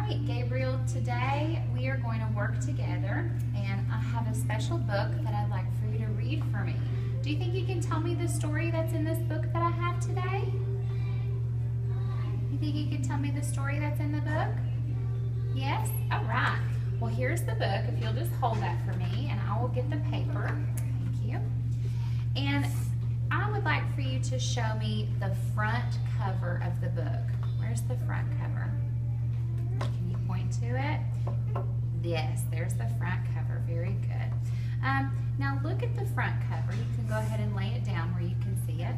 right, Gabriel, today we are going to work together, and I have a special book that I'd like for you to read for me. Do you think you can tell me the story that's in this book that I have today? You think you can tell me the story that's in the book? Yes? All right. Well, here's the book. If you'll just hold that for me, and I will get the paper. Thank you. And I would like for you to show me the front cover of the book. Where's the front cover? Can you point to it? Yes, there's the front cover. Very good. Now look at the front cover. You can go ahead and lay it down where you can see it.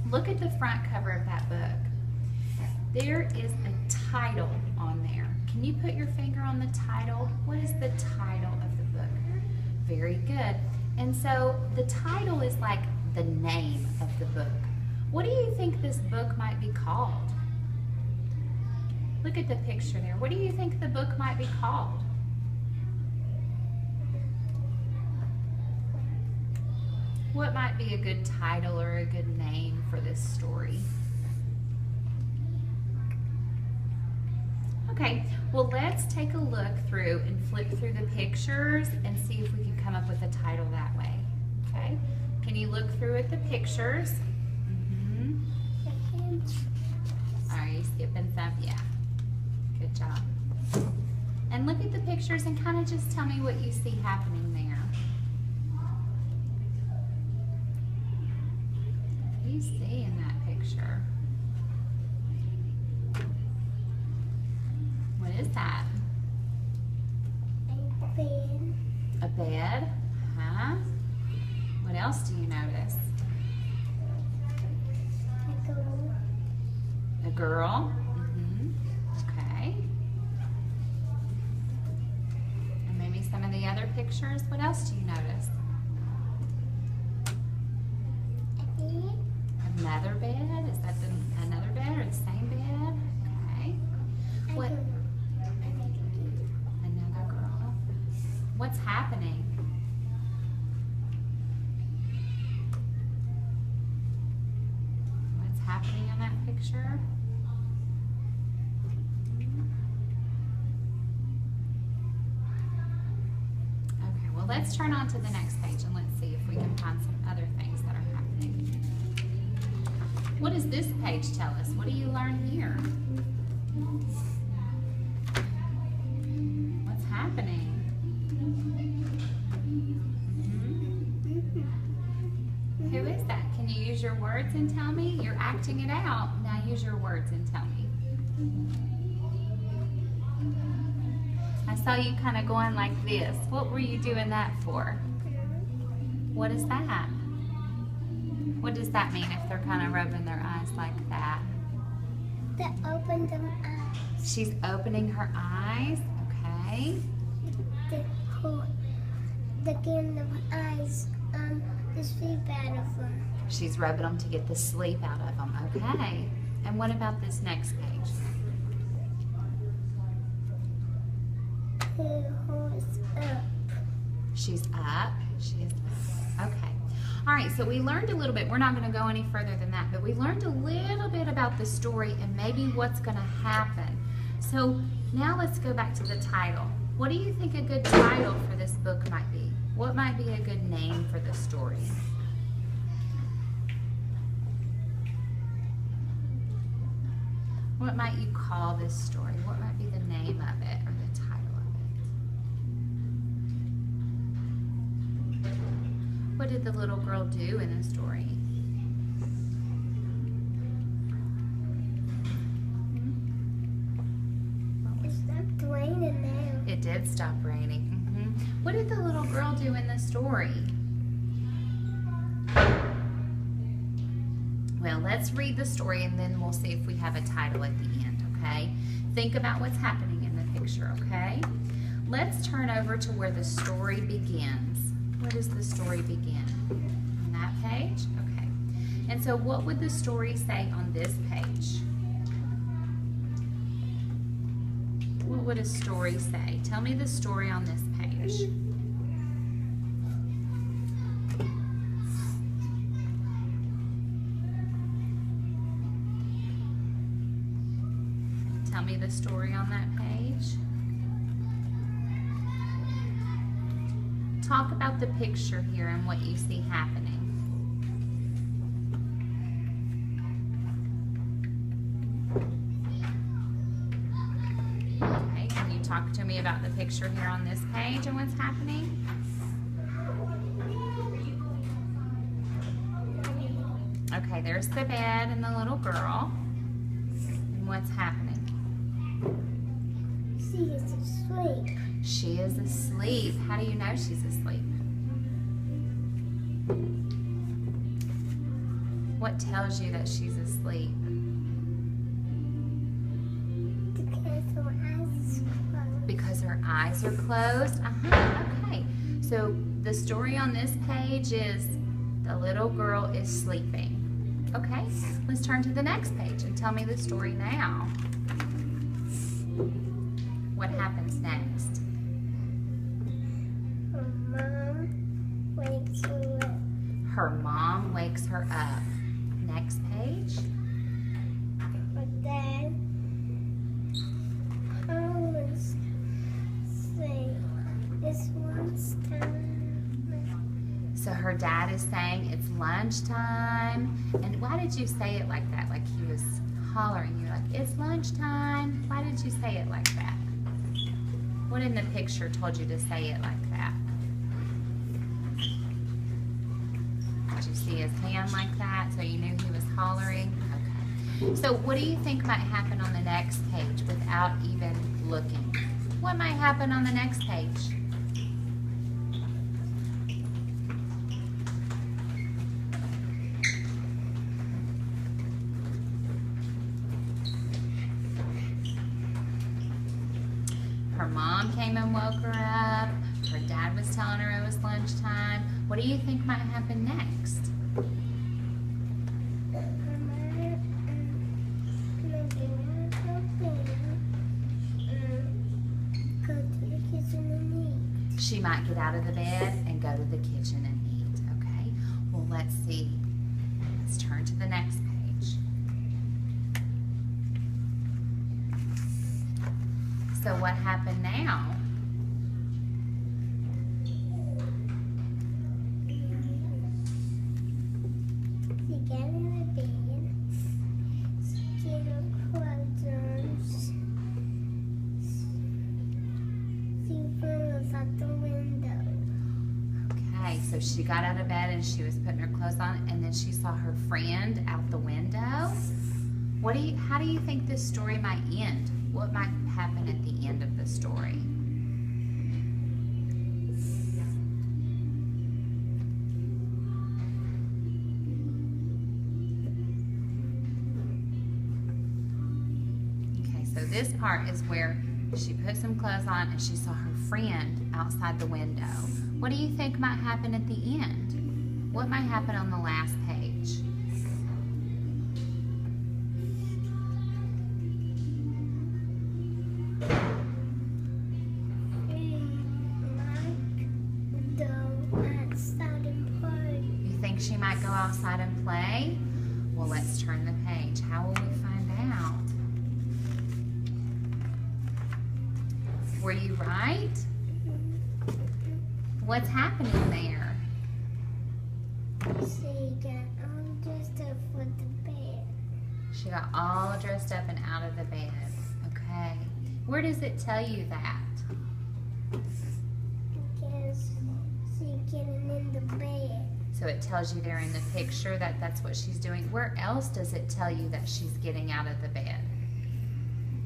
Look at the front cover of that book. There is a title on there. Can you put your finger on the title? What is the title of the book? Very good. And so the title is like the name of the book. What do you think this book might be called? Look at the picture there. What do you think the book might be called? What might be a good title or a good name for this story? Okay, well, let's take a look through and flip through the pictures and see if we can come up with a title that way. Okay, can you look through at the pictures? Are you skipping some? Yeah, good job. And look at the pictures and kind of just tell me what you see happening there. What do you see in that picture? What is that? A bed. A bed? Huh? What else do you notice? A girl. A girl? Okay. And maybe some of the other pictures. What else do you notice? A bed. Another bed? Is that another bed or the same bed? Okay. What? Another girl. What's happening? What's happening in that picture? Okay, well, let's turn on to the next page and let's see if we can find some other things that are happening. What does this page tell us? What do you learn here? What's happening? Who is that? Can you use your words and tell me? You're acting it out. Now use your words and tell me. I saw you kind of going like this. What were you doing that for? What is that? What does that mean if they're kind of rubbing their eyes like that? That opened them eyes. She's opening her eyes. Okay. The getting the eyes, the sleep out of them. She's rubbing them to get the sleep out of them. Okay. And what about this next page? Who's up? She's up. She's up. Okay. All right, so we learned a little bit. We're not going to go any further than that, but we learned a little bit about the story and maybe what's going to happen. So now let's go back to the title. What do you think a good title for this book might be? What might be a good name for the story? What might you call this story? What might be the name of it or the title of it? What did the little girl do in the story? It stopped raining now. It did stop raining. What did the little girl do in the story? Well, let's read the story and then we'll see if we have a title at the end, okay? Think about what's happening in the picture, okay? Let's turn over to where the story begins. Where does the story begin? On that page? Okay. And so what would the story say on this page? What would a story say? Tell me the story on this page. Tell me the story on that page. Talk about the picture here and what you see happening. Okay, can you talk to me about the picture here on this page and what's happening? Okay, there's the bed and the little girl. And what's happening? She is asleep. She is asleep. How do you know she's asleep? What tells you that she's asleep? Because her eyes are closed. Because her eyes are closed? Okay. So the story on this page is the little girl is sleeping. Okay, let's turn to the next page and tell me the story now. What happens next? Her mom wakes her Her mom wakes her up. up. Next page. Her dad always say it's lunchtime. So her dad is saying it's lunchtime. And why did you say it like that? Like he was hollering. You're like, it's lunchtime. Why did you say it like that? What in the picture told you to say it like that? Did you see his hand like that so you knew he was hollering? Okay. So what do you think might happen on the next page without even looking? What might happen on the next page? Her mom came and woke her up. Her dad was telling her it was lunchtime. What do you think might happen next? Go to the kitchen and eat. She might get out of the bed and go to the kitchen and eat. Okay, well, let's see. Let's turn to the next page. So what happened now? She got in the bed. She get her clothes on. She was out the window. Okay, so she got out of bed and she was putting her clothes on, and then she saw her friend out the window. How do you think this story might end? What might happen at the end of the story? Okay, so this part is where she put some clothes on and she saw her friend outside the window. What do you think might happen at the end? What might happen on the last page? You think she might go outside and play? Well, let's turn the page. How will we find out? Were you right? What's happening there? She got all dressed up for the bed. She got all dressed up and out of the bed. Okay. Where does it tell you that? Because she getting in the bed. So it tells you there in the picture that that's what she's doing. Where else does it tell you that she's getting out of the bed?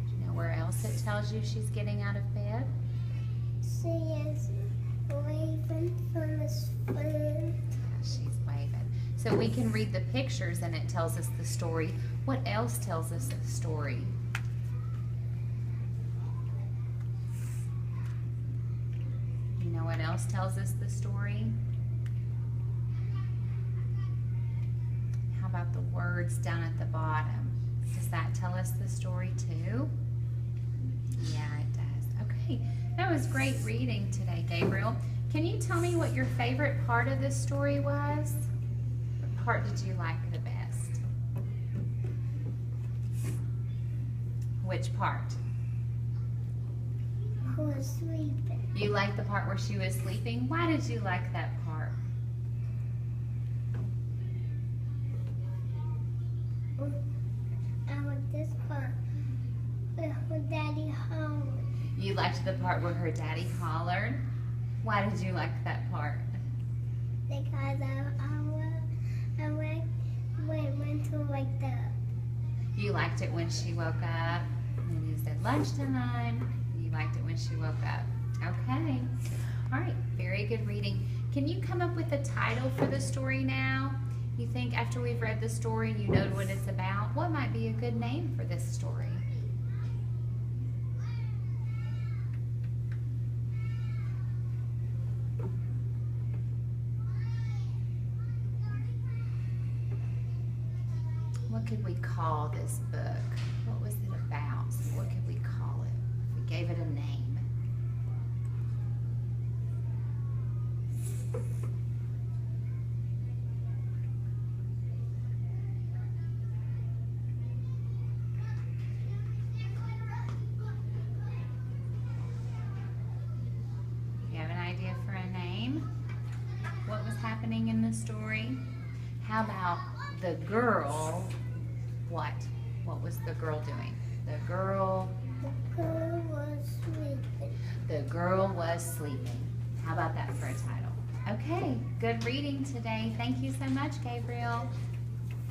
Do you know where else it tells you she's getting out of bed? She is waving from his friend. She's waving. So we can read the pictures and it tells us the story. What else tells us the story? You know what else tells us the story? How about the words down at the bottom? Does that tell us the story too? Yeah, it does. Okay, that was great reading today, Gabriel. Can you tell me what your favorite part of this story was? What part did you like the best? Which part? Who was sleeping. You like the part where she was sleeping? Why did you like that part? I like this part with her daddy home. You liked the part where her daddy hollered? Why did you like that part? Because I went to wake up. You liked it when she woke up, and you said lunchtime. You liked it when she woke up. Okay. All right. Very good reading. Can you come up with a title for the story now? You think after we've read the story, you know what it's about? What might be a good name for this story? What could we call this book? What was it about? What could we call it if we gave it a name? You have an idea for a name? What was happening in the story? How about the girl? What? What was the girl doing? The girl Was sleeping. The girl was sleeping. How about that for a title? Okay, good reading today. Thank you so much, Gabriel.